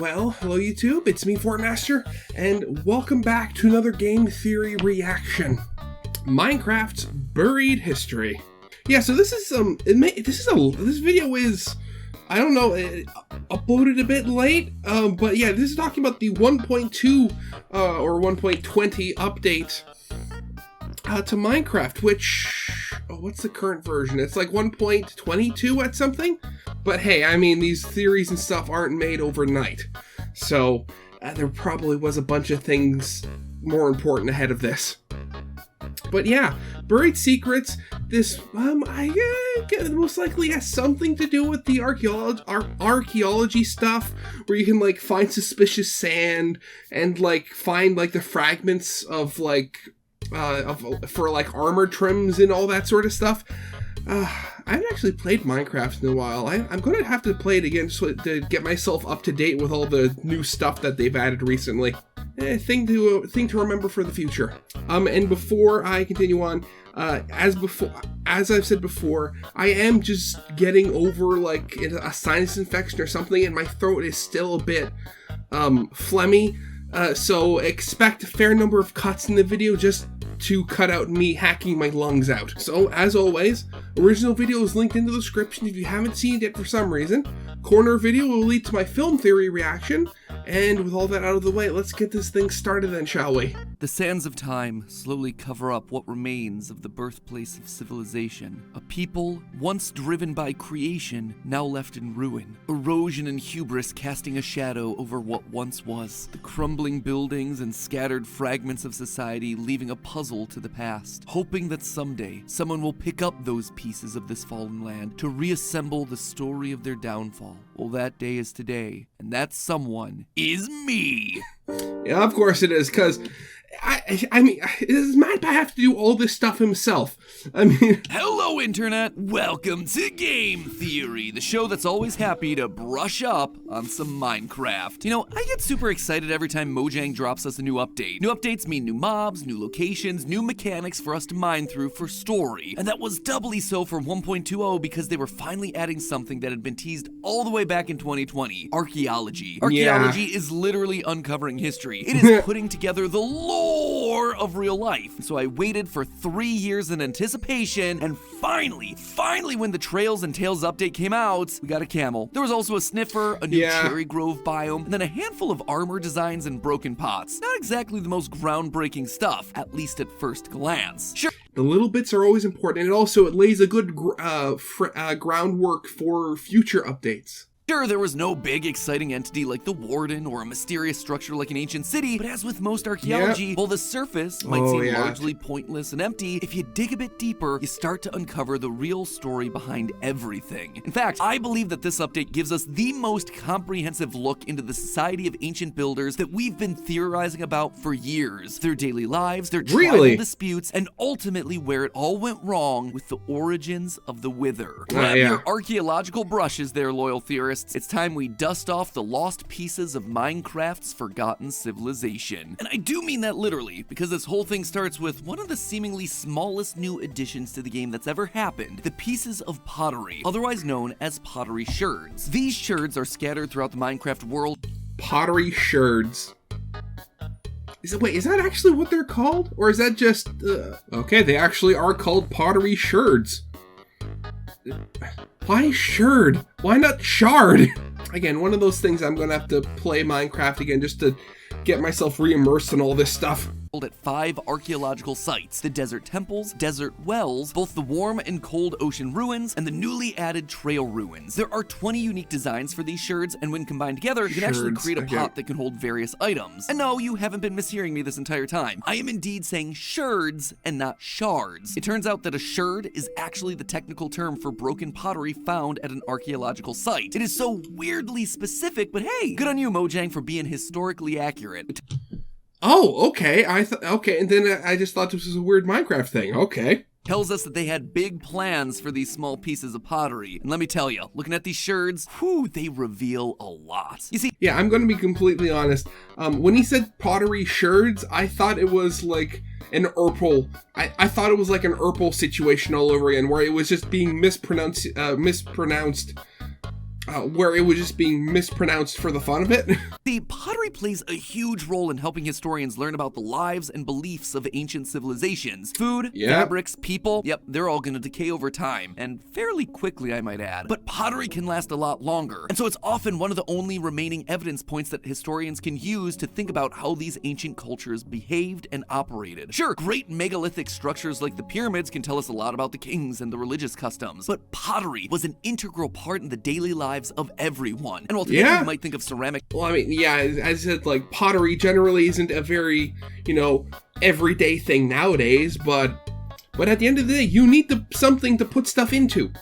Well, hello YouTube, it's me, Fortmaster, and welcome back to another game theory reaction. Minecraft's Buried History. Yeah, so this video is, I don't know, uploaded a bit late, but yeah, this is talking about the 1.2 or 1.20 update to Minecraft, which, what's the current version? It's like 1.22 at something? But hey, I mean, these theories and stuff aren't made overnight. So, there probably was a bunch of things more important ahead of this. But yeah, Buried Secrets, this, most likely has something to do with the archaeology stuff, where you can, like, find suspicious sand, and, like, find, like, the fragments of, like, for, like, armor trims and all that sort of stuff. I haven't actually played Minecraft in a while. I'm going to have to play it again to get myself up to date with all the new stuff that they've added recently. Thing to remember for the future. And before I continue on, as I've said before, I am just getting over like a sinus infection or something, and my throat is still a bit phlegmy. So expect a fair number of cuts in the video just to cut out me hacking my lungs out. So, as always, original video is linked in the description if you haven't seen it yet for some reason. Corner video will lead to my film theory reaction. And with all that out of the way, let's get this thing started then, shall we? The sands of time slowly cover up what remains of the birthplace of civilization. A people once driven by creation, now left in ruin. Erosion and hubris casting a shadow over what once was. The crumbling buildings and scattered fragments of society leaving a puzzle to the past. Hoping that someday, someone will pick up those pieces of this fallen land to reassemble the story of their downfall. Well, that day is today, and that someone is me. Yeah, of course it is, because I mean, does MatPat have to do all this stuff himself? I mean... Hello, Internet! Welcome to Game Theory, the show that's always happy to brush up on some Minecraft. You know, I get super excited every time Mojang drops us a new update. New updates mean new mobs, new locations, new mechanics for us to mine through for story. And that was doubly so for 1.20 because they were finally adding something that had been teased all the way back in 2020. Archaeology. Archaeology is literally uncovering history. It is putting together the lore of real life. So I waited for 3 years in anticipation, and finally, when the Trails and Tales update came out, we got a camel. There was also a sniffer, a new cherry grove biome, and then a handful of armor designs and broken pots. Not exactly the most groundbreaking stuff, at least at first glance. Sure. The little bits are always important, and it lays a good groundwork for future updates. Sure, there was no big, exciting entity like the Warden or a mysterious structure like an ancient city, but as with most archaeology, while the surface might seem largely pointless and empty, if you dig a bit deeper, you start to uncover the real story behind everything. In fact, I believe that this update gives us the most comprehensive look into the society of ancient builders that we've been theorizing about for years. Their daily lives, their tribal disputes, and ultimately where it all went wrong with the origins of the Wither. Grab your archaeological brushes there, loyal theorists. It's time we dust off the lost pieces of Minecraft's forgotten civilization. And I do mean that literally, because this whole thing starts with one of the seemingly smallest new additions to the game that's ever happened, the pieces of pottery, otherwise known as pottery sherds. These sherds are scattered throughout the Minecraft world. Pottery sherds. Wait, is that actually what they're called? Or is that just... Okay, they actually are called pottery sherds. Why sherd? Why not shard? Again, one of those things I'm gonna have to play Minecraft again just to get myself re-immersed in all this stuff. At 5 archaeological sites: the desert temples, desert wells, both the warm and cold ocean ruins, and the newly added trail ruins. There are 20 unique designs for these sherds, and when combined together, you can actually create a pot that can hold various items. And no, you haven't been mishearing me this entire time. I am indeed saying sherds and not shards. It turns out that a sherd is actually the technical term for broken pottery found at an archaeological site. It is so weirdly specific, but hey, good on you, Mojang, for being historically accurate. Oh, okay. Okay, and then I just thought this was a weird Minecraft thing. Okay. Tells us that they had big plans for these small pieces of pottery. And let me tell you, looking at these sherds, they reveal a lot. You see... Yeah, I'm going to be completely honest. When he said pottery sherds, I thought it was like an Urple. I thought it was like an Urple situation all over again, where it was just being mispronounced where it was just being mispronounced for the fun of it. The pottery plays a huge role in helping historians learn about the lives and beliefs of ancient civilizations. Food, fabrics, people, they're all gonna decay over time, and fairly quickly, I might add. But pottery can last a lot longer, and so it's often one of the only remaining evidence points that historians can use to think about how these ancient cultures behaved and operated. Sure, great megalithic structures like the pyramids can tell us a lot about the kings and the religious customs, but pottery was an integral part in the daily lives of everyone. And while today you might think of ceramic... Well, I mean, as I said, like, pottery generally isn't a very, everyday thing nowadays, but at the end of the day, you need something to put stuff into.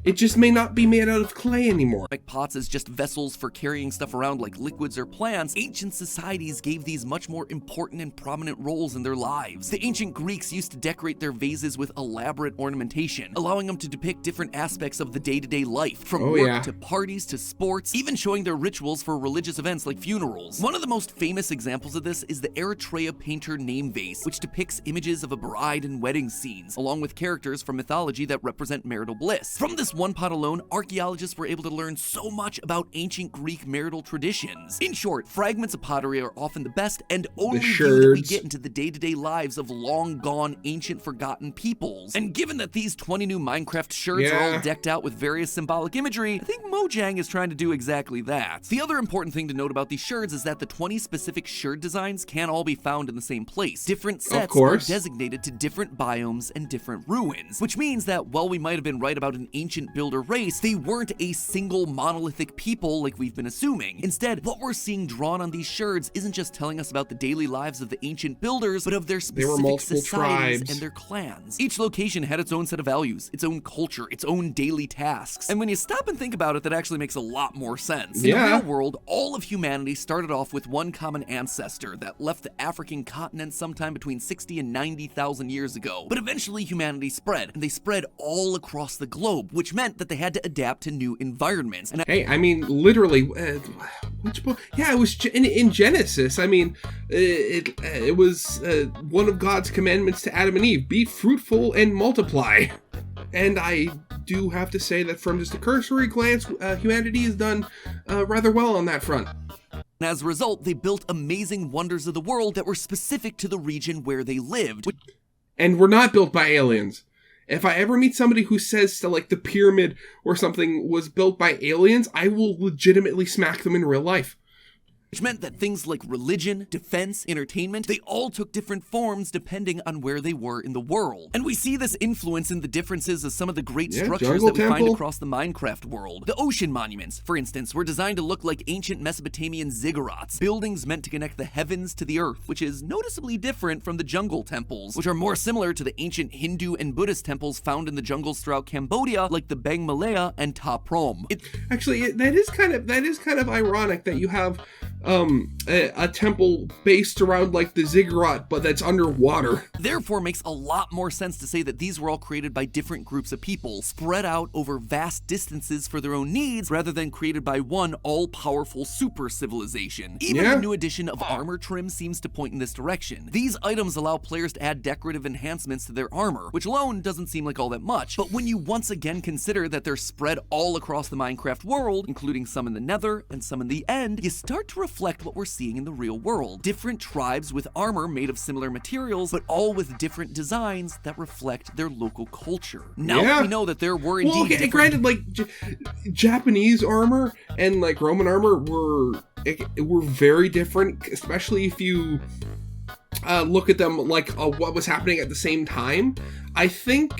It just may not be made out of clay anymore. Pots as just vessels for carrying stuff around like liquids or plants, ancient societies gave these much more important and prominent roles in their lives. The ancient Greeks used to decorate their vases with elaborate ornamentation, allowing them to depict different aspects of the day-to-day life, from work to parties to sports, even showing their rituals for religious events like funerals. One of the most famous examples of this is the Eritrea painter name vase, which depicts images of a bride and wedding scenes, along with characters from mythology that represent marital bliss. From this one pot alone, archaeologists were able to learn so much about ancient Greek marital traditions. In short, fragments of pottery are often the best and only view that we get into the day-to-day lives of long-gone, ancient, forgotten peoples. And given that these 20 new Minecraft shirts are all decked out with various symbolic imagery, I think Mojang is trying to do exactly that. The other important thing to note about these shirts is that the 20 specific shirt designs can't all be found in the same place. Different sets are designated to different biomes and different ruins, which means that while we might have been right about an ancient builder race, they weren't a single monolithic people like we've been assuming. Instead, what we're seeing drawn on these shards isn't just telling us about the daily lives of the ancient builders, but of their specific societies and their clans. Each location had its own set of values, its own culture, its own daily tasks. And when you stop and think about it, that actually makes a lot more sense. In the real world, all of humanity started off with one common ancestor that left the African continent sometime between 60 and 90,000 years ago. But eventually humanity spread, and they spread all across the globe, which meant that they had to adapt to new environments. And hey, I mean, literally, which book? Yeah, it was in Genesis. I mean, it was one of God's commandments to Adam and Eve: be fruitful and multiply. And I do have to say that from just a cursory glance, humanity has done rather well on that front. As a result, they built amazing wonders of the world that were specific to the region where they lived. And were not built by aliens. If I ever meet somebody who says that, like, the pyramid or something was built by aliens, I will legitimately smack them in real life. Which meant that things like religion, defense, entertainment, they all took different forms depending on where they were in the world. And we see this influence in the differences of some of the great structures that we find across the Minecraft world. The ocean monuments, for instance, were designed to look like ancient Mesopotamian ziggurats, buildings meant to connect the heavens to the earth, which is noticeably different from the jungle temples, which are more similar to the ancient Hindu and Buddhist temples found in the jungles throughout Cambodia, like the Bang Malaya and Ta Prohm. Actually, that is kind of ironic that you have a temple based around like the ziggurat, but that's underwater. Therefore, makes a lot more sense to say that these were all created by different groups of people, spread out over vast distances for their own needs, rather than created by one all-powerful super civilization. Even the new addition of armor trim seems to point in this direction. These items allow players to add decorative enhancements to their armor, which alone doesn't seem like all that much, but when you once again consider that they're spread all across the Minecraft world, including some in the Nether and some in the End, you start to reflect what we're seeing in the real world. Different tribes with armor made of similar materials, but all with different designs that reflect their local culture. Now that we know that there were indeed granted, like, Japanese armor and like Roman armor were very different, especially if you look at them like what was happening at the same time. I think,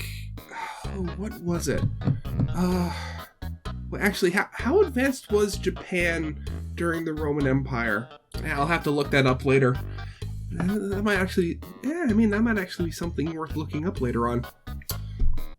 what was it? Well, actually, how advanced was Japan during the Roman Empire? I'll have to look that up later. That might actually, that might actually be something worth looking up later on.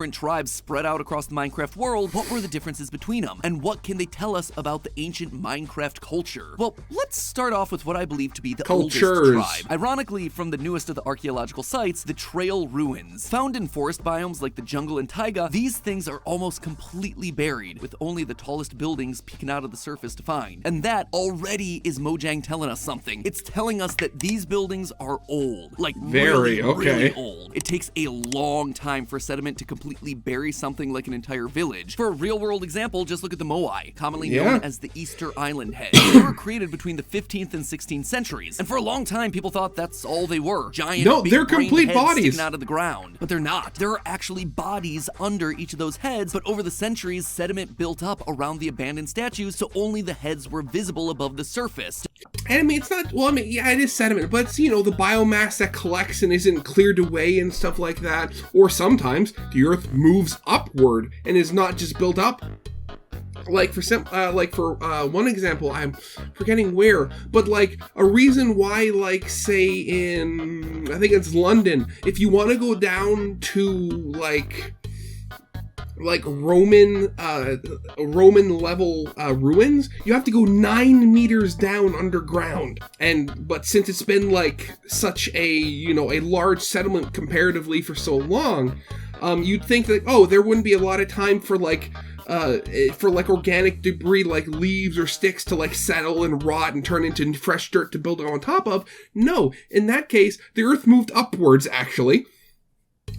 Different tribes spread out across the Minecraft world. What were the differences between them? And what can they tell us about the ancient Minecraft culture? Well, let's start off with what I believe to be the oldest tribe. Ironically, from the newest of the archaeological sites, the Trail Ruins. Found in forest biomes like the jungle and taiga, these things are almost completely buried, with only the tallest buildings peeking out of the surface to find. And that already is Mojang telling us something. It's telling us that these buildings are old. Like, really old. It takes a long time for sediment to completely completely bury something like an entire village. For a real-world example, just look at the moai, commonly known as the Easter Island head. They were created between the 15th and 16th centuries, and for a long time, people thought that's all they were. Giant, they're complete heads bodies sticking out of the ground. But they're not. There are actually bodies under each of those heads, but over the centuries, sediment built up around the abandoned statues, so only the heads were visible above the surface. And I mean, it's not, well, I mean, yeah, it is sediment, but it's, the biomass that collects and isn't cleared away and stuff like that. Or sometimes the earth moves upward and is not just built up. Like for one example, I'm forgetting where, but like a reason why, like say in, I think it's London, if you want to go down to like Roman level ruins, you have to go 9 meters down underground. But since it's been like such a large settlement comparatively for so long, you'd think that there wouldn't be a lot of time for organic debris like leaves or sticks to like settle and rot and turn into fresh dirt to build on top of. No, in that case, the earth moved upwards actually.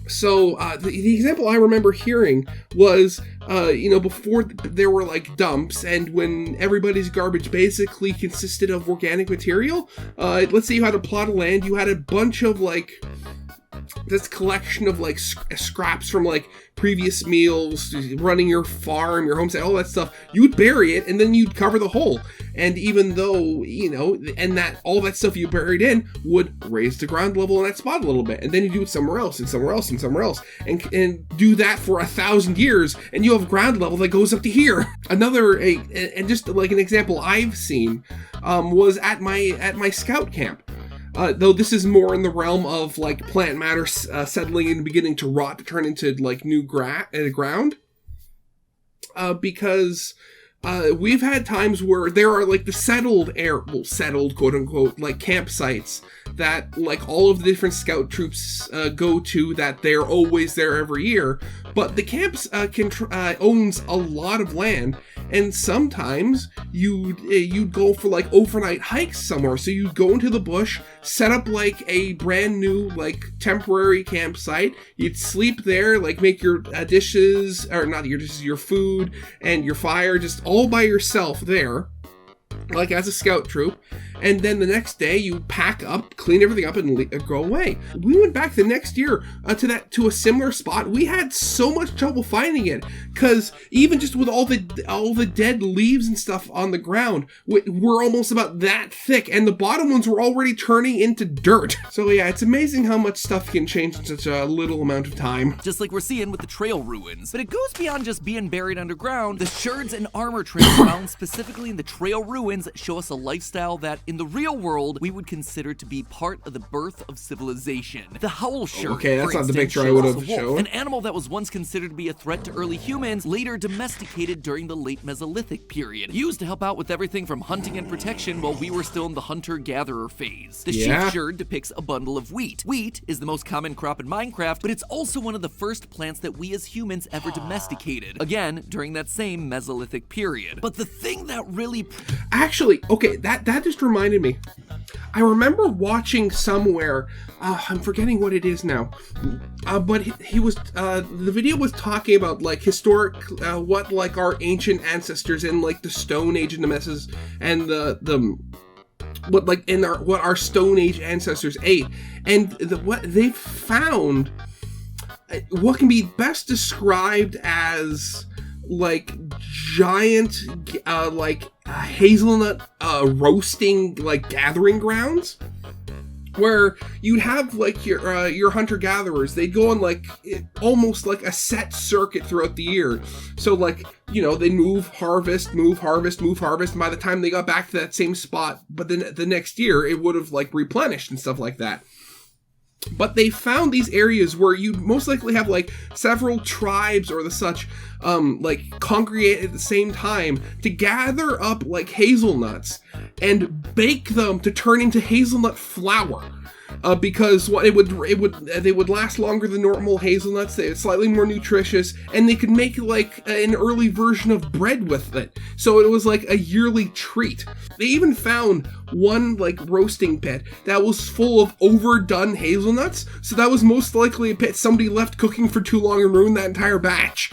So the example I remember hearing was, before there were like dumps, and when everybody's garbage basically consisted of organic material, let's say you had a plot of land, you had a bunch of like this collection of like scraps from like previous meals, running your farm, your homestead, all that stuff, you would bury it and then you'd cover the hole. And even though, and that all that stuff you buried in would raise the ground level in that spot a little bit. And then you do it somewhere else and somewhere else and somewhere else and do that for 1,000 years and you have ground level that goes up to here. And just like an example I've seen was at my scout camp. Though this is more in the realm of like plant matter settling and beginning to rot to turn into like new ground. Because we've had times where there are like the settled quote unquote like campsites that like all of the different scout troops go to, that they're always there every year. But the camps owns a lot of land, and sometimes you'd go for like overnight hikes somewhere. So you'd go into the bush, set up like a brand new like temporary campsite. You'd sleep there, like make your dishes, or not your dishes, your food and your fire, just all by yourself there, like as a scout troop. And then the next day you pack up, clean everything up, and go away. We went back the next year to a similar spot. We had so much trouble finding it because even just with all the dead leaves and stuff on the ground, we're almost about that thick, and the bottom ones were already turning into dirt. So yeah, it's amazing how much stuff can change in such a little amount of time. Just like we're seeing with the trail ruins. But it goes beyond just being buried underground. The sherds and armor trails found specifically in the trail ruins show us a lifestyle that in the real world we would consider to be part of the birth of civilization. The howl shirt, okay, that's not the picture I would have shown. An animal that was once considered to be a threat to early humans, later domesticated during the late Mesolithic period, used to help out with everything from hunting and protection while we were still in the hunter-gatherer phase. The sheep sherd depicts a bundle of wheat. Wheat is the most common crop in Minecraft, but it's also one of the first plants that we as humans ever domesticated, again during that same Mesolithic period. But the thing that really actually, okay, that just reminded me. I remember watching somewhere, I'm forgetting what it is now, but he was, the video was talking about like historic, what like our ancient ancestors in like the Stone Age and the messes and what our Stone Age ancestors ate, and what they found, what can be best described as like giant hazelnut roasting like gathering grounds, where you'd have like your hunter-gatherers. They'd go on like almost like a set circuit throughout the year. So like, they move, harvest, and by the time they got back to that same spot, but then the next year it would have like replenished and stuff like that. But they found these areas where you'd most likely have like several tribes or the such like congregate at the same time to gather up like hazelnuts and bake them to turn into hazelnut flour. because they would last longer than normal hazelnuts. They were slightly more nutritious, and they could make like an early version of bread with it. So it was like a yearly treat. They even found one like roasting pit that was full of overdone hazelnuts. So that was most likely a pit somebody left cooking for too long and ruined that entire batch.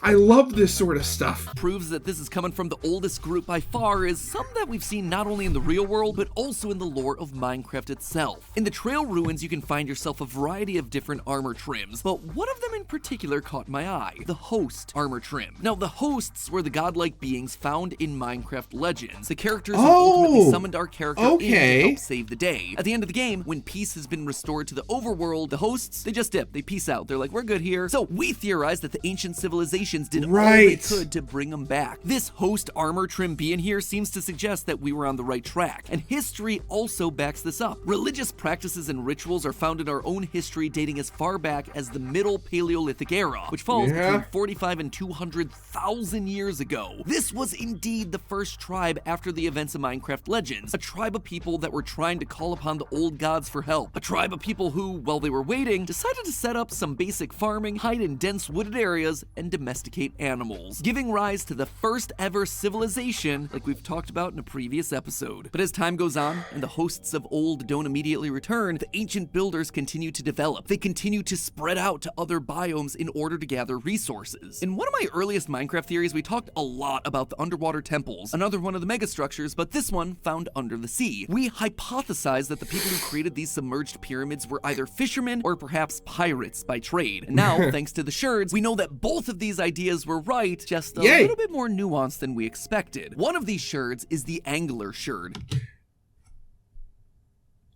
I love this sort of stuff. Proves that this is coming from the oldest group by far is some that we've seen not only in the real world, but also in the lore of Minecraft itself. In the trail ruins, you can find yourself a variety of different armor trims, but one of them in particular caught my eye, the host armor trim. Now, the hosts were the godlike beings found in Minecraft Legends, the characters who ultimately summoned our character in to help save the day. At the end of the game, when peace has been restored to the overworld, the hosts, they just dip, they peace out. They're like, we're good here. So we theorize that the ancient civilizations did all they could to bring them back. This host armor trim being here seems to suggest that we were on the right track, and history also backs this up. Religious practices and rituals are found in our own history dating as far back as the Middle Paleolithic era, which falls between 45 and 200,000 years ago. This was indeed the first tribe after the events of Minecraft Legends, a tribe of people that were trying to call upon the old gods for help, a tribe of people who, while they were waiting, decided to set up some basic farming, hide in dense wooded areas, and domesticate animals, giving rise to the first ever civilization like we've talked about in a previous episode. But as time goes on and the hosts of old don't immediately return, the ancient builders continue to develop. They continue to spread out to other biomes in order to gather resources. In one of my earliest Minecraft theories, we talked a lot about the underwater temples, another one of the megastructures, but this one found under the sea. We hypothesized that the people who created these submerged pyramids were either fishermen or perhaps pirates by trade. And now, thanks to the sherds, we know that both of these ideas were right, just a little bit more nuanced than we expected. One of these sherds is the angler sherd.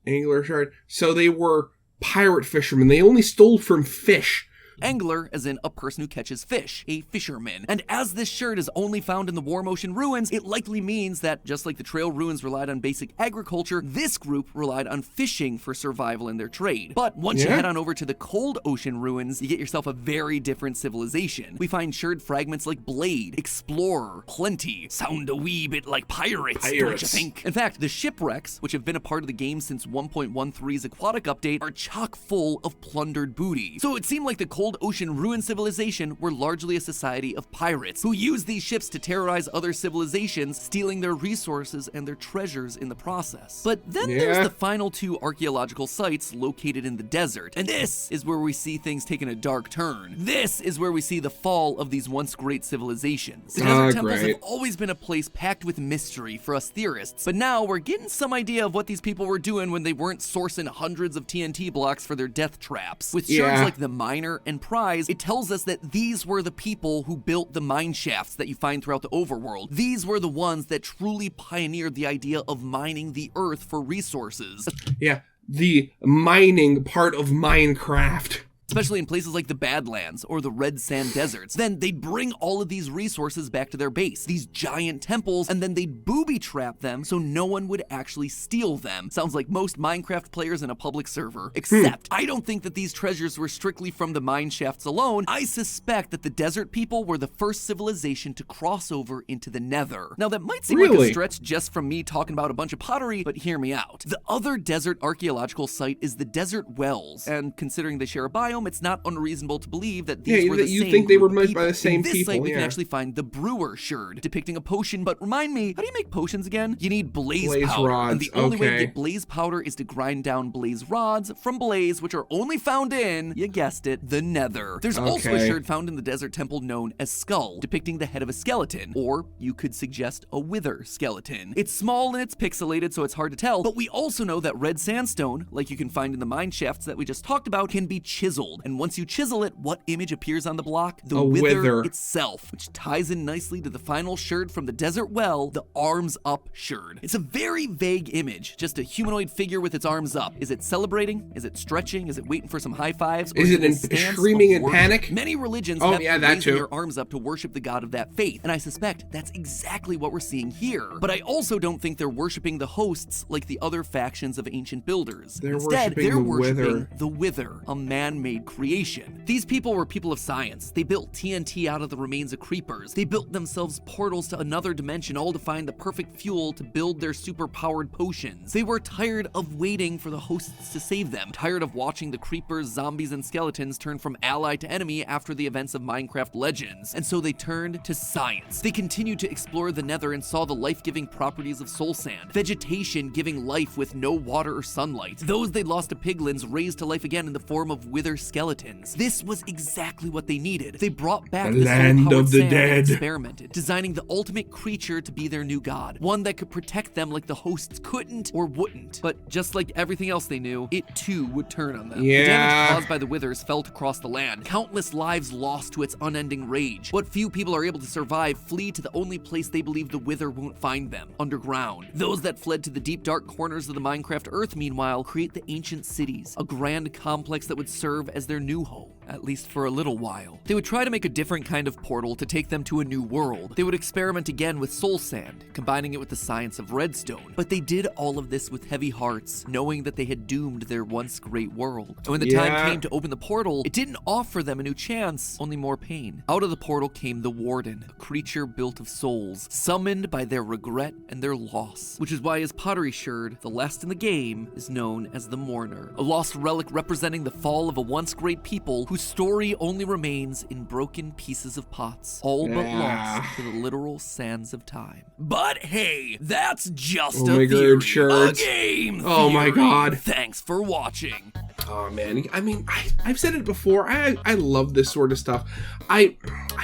Angler sherd. So they were pirate fishermen. They only stole from fish. Angler, as in a person who catches fish, a fisherman. And as this sherd is only found in the War Motion ruins, it likely means that, just like the trail ruins relied on basic agriculture, this group relied on fishing for survival in their trade. But once you head on over to the Cold Ocean ruins, you get yourself a very different civilization. We find sherd fragments like Blade, Explorer, Plenty, sound a wee bit like pirates, don't you think? In fact, the shipwrecks, which have been a part of the game since 1.13's aquatic update, are chock full of plundered booty. So it seemed like the Cold Ocean ruin civilization were largely a society of pirates who used these ships to terrorize other civilizations, stealing their resources and their treasures in the process. But then there's the final two archaeological sites located in the desert, and this is where we see things taking a dark turn. This is where we see the fall of these once great civilizations. The desert temples have always been a place packed with mystery for us theorists, but now we're getting some idea of what these people were doing when they weren't sourcing hundreds of TNT blocks for their death traps. With shards like the Miner and Prize, it tells us that these were the people who built the mine shafts that you find throughout the overworld. These were the ones that truly pioneered the idea of mining the earth for resources. Yeah, the mining part of Minecraft. Especially in places like the Badlands or the Red Sand Deserts. Then they'd bring all of these resources back to their base, these giant temples, and then they'd booby trap them so no one would actually steal them. Sounds like most Minecraft players in a public server. Except, I don't think that these treasures were strictly from the mine shafts alone. I suspect that the desert people were the first civilization to cross over into the Nether. Now that might seem like a stretch just from me talking about a bunch of pottery, but hear me out. The other desert archaeological site is the Desert Wells, and considering they share a biome, it's not unreasonable to believe that these were the same. You think they were made by the same people. In this site, we can actually find the Brewer sherd, depicting a potion. But remind me, how do you make potions again? You need blaze powder. Rods. And the only way to get blaze powder is to grind down blaze rods from blaze, which are only found in, you guessed it, the Nether. There's also a sherd found in the desert temple known as Skull, depicting the head of a skeleton, or you could suggest a wither skeleton. It's small and it's pixelated, so it's hard to tell, but we also know that red sandstone, like you can find in the mine shafts that we just talked about, can be chiseled. And once you chisel it, what image appears on the block? The wither itself, which ties in nicely to the final sherd from the Desert Well, the arms up sherd. It's a very vague image, just a humanoid figure with its arms up. Is it celebrating? Is it stretching? Is it waiting for some high fives? Or is it screaming in panic? Many religions have raising their arms up to worship the god of that faith, and I suspect that's exactly what we're seeing here. But I also don't think they're worshiping the hosts like the other factions of ancient builders. Instead, they're worshiping the Wither, a man-made man-made creation. These people were people of science. They built TNT out of the remains of creepers. They built themselves portals to another dimension, all to find the perfect fuel to build their super-powered potions. They were tired of waiting for the hosts to save them, tired of watching the creepers, zombies, and skeletons turn from ally to enemy after the events of Minecraft Legends, and so they turned to science. They continued to explore the nether and saw the life-giving properties of soul sand, vegetation giving life with no water or sunlight. Those they'd lost to piglins raised to life again in the form of wither skeletons. This was exactly what they needed. They brought back the land of the dead and experimented, designing the ultimate creature to be their new god, one that could protect them like the hosts couldn't or wouldn't. But just like everything else they knew, it too would turn on them. The damage caused by the withers felt across the land, countless lives lost to its unending rage. What few people are able to survive flee to the only place they believe the wither won't find them, underground. Those that fled to the deep dark corners of the Minecraft Earth, meanwhile, create the ancient cities, a grand complex that would serve as their new home, at least for a little while. They would try to make a different kind of portal to take them to a new world. They would experiment again with soul sand, combining it with the science of redstone. But they did all of this with heavy hearts, knowing that they had doomed their once great world. And when the time came to open the portal, it didn't offer them a new chance, only more pain. Out of the portal came the Warden, a creature built of souls, summoned by their regret and their loss. Which is why his pottery sherd, the last in the game, is known as the Mourner, a lost relic representing the fall of a once great people whose story only remains in broken pieces of pots, all but lost to the literal sands of time. But hey, that's just a theory, a game theory. Oh my god. Thanks for watching. Oh man, I mean, I've said it before. I love this sort of stuff. I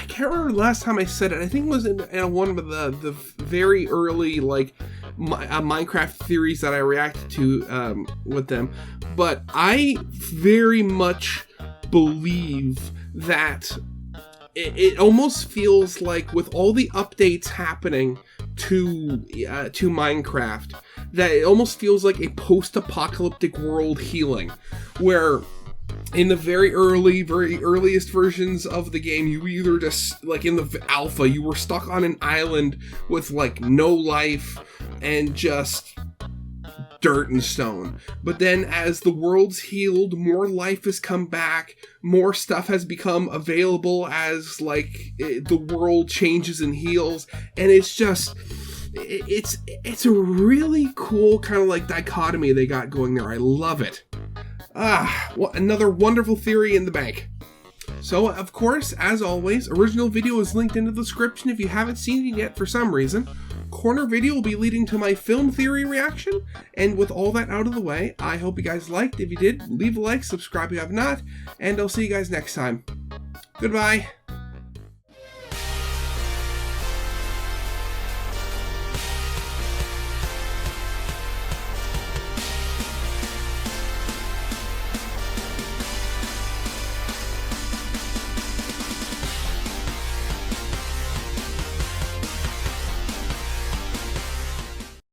can't remember the last time I said it. I think it was in one of the very early Minecraft theories that I reacted to with them. But I very much believe that it almost feels like with all the updates happening to Minecraft, that it almost feels like a post-apocalyptic world healing, where in the very earliest versions of the game, you either just, like in the alpha, you were stuck on an island with like no life and just dirt and stone. But then as the world's healed, more life has come back, more stuff has become available as like the world changes and heals, and it's just it's a really cool kind of like dichotomy they got going there. I love it. Another wonderful theory in the bank. So, of course, as always, original video is linked in the description if you haven't seen it yet for some reason. Corner video will be leading to my film theory reaction, and with all that out of the way, I hope you guys liked. If you did, leave a like, subscribe if you have not, and I'll see you guys next time. Goodbye.